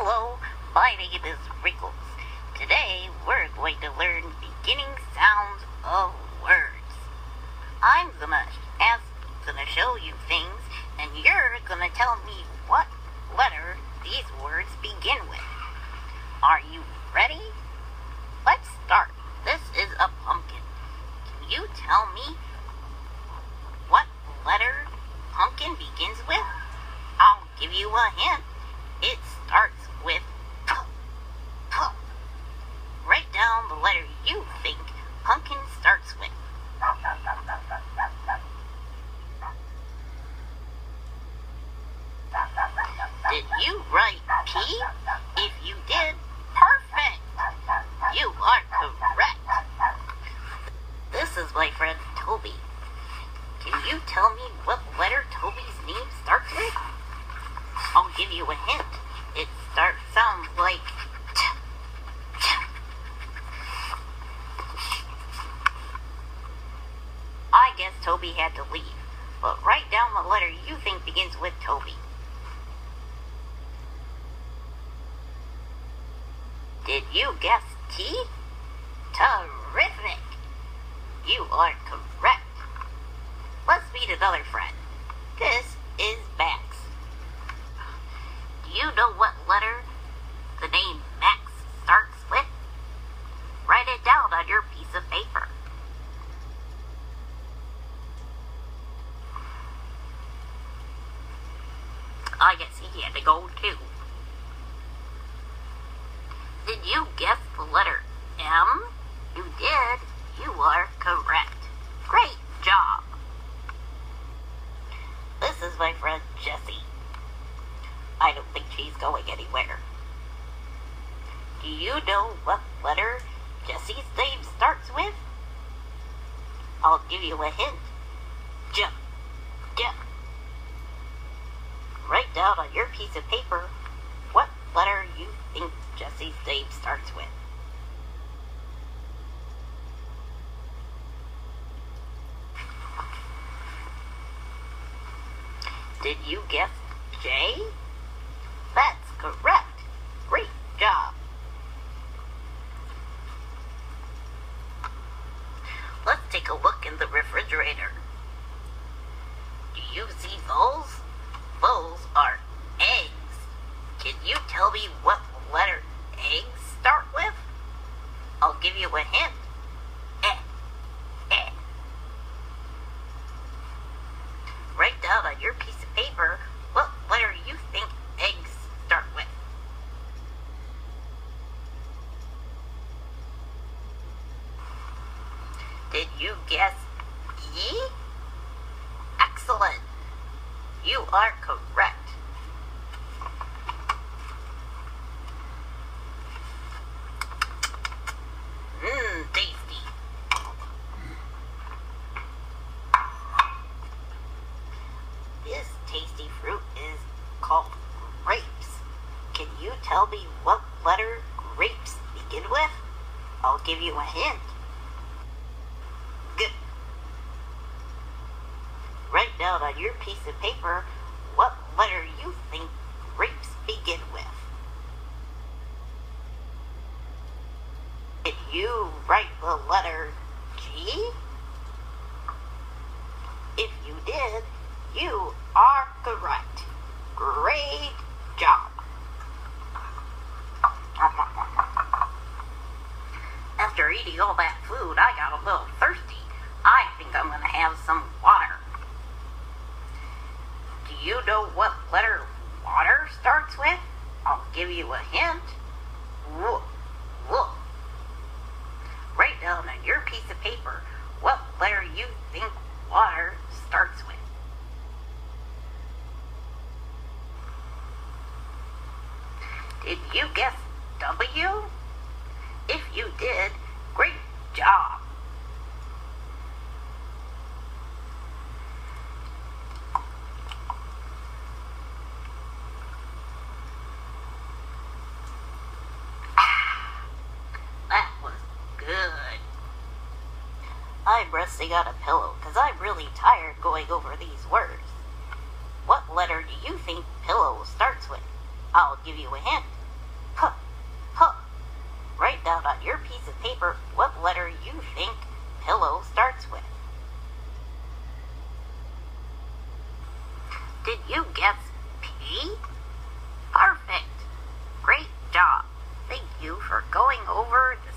Hello, my name is Wrinkles. Today we're going to learn beginning sounds of words. I'm gonna show you things, and you're gonna tell me what letter these words begin with. Are you ready? Let's start. This is a pumpkin. Can you tell me what letter pumpkin begins with? I'll give you a hint. It starts with P. P. Write down the letter you think pumpkin starts with. Did you write P? If you did, perfect! You are correct. This is my friend Toby. Can you tell me what letter Toby's name starts with? I'll give you a hint. It sounds like T. T. I guess Toby had to leave, but write down the letter you think begins with Toby. Did you guess T? Terrific! You are correct. Let's meet another friend. This is Max. Do you know what letter the name Max starts with? Write it down on your piece of paper. I guess he had to go too. Did you guess the letter M? You did. You are correct. Great job. This is my friend Jessie. I don't think she's going anywhere. Do you know what letter Jessie's name starts with? I'll give you a hint. J. J. Write down on your piece of paper what letter you think Jessie's name starts with. Did you guess J? That's correct. Great job. Let's take a look in the refrigerator. Do you see those? Those are eggs. Can you tell me what letter eggs start with? I'll give you a hint. Eh. Eh. Write down on your piece of paper what letter you think eggs start with. Did you guess E? Excellent. You are correct. Tasty. This tasty fruit is called grapes. Can you tell me what letter grapes begin with? I'll give you a hint. Good. Write down on your piece of paper what letter you think grapes begin with. Did you write the letter G? If you did, you are correct. Great job. After eating all that food, I got a little thirsty. I think I'm going to have some water. Do you know what letter water starts with? I'll give you a hint. W. W. Write down on your piece of paper what letter you think water starts with. Did you guess W? If you did, great job. That was good. I'm resting on a pillow because I'm really tired going over these words. What letter do you think pillow starts with? I'll give you a hint. write down on your piece of paper what letter you think pillow starts with. Did you guess P? Perfect. Great job. Thank you for going over the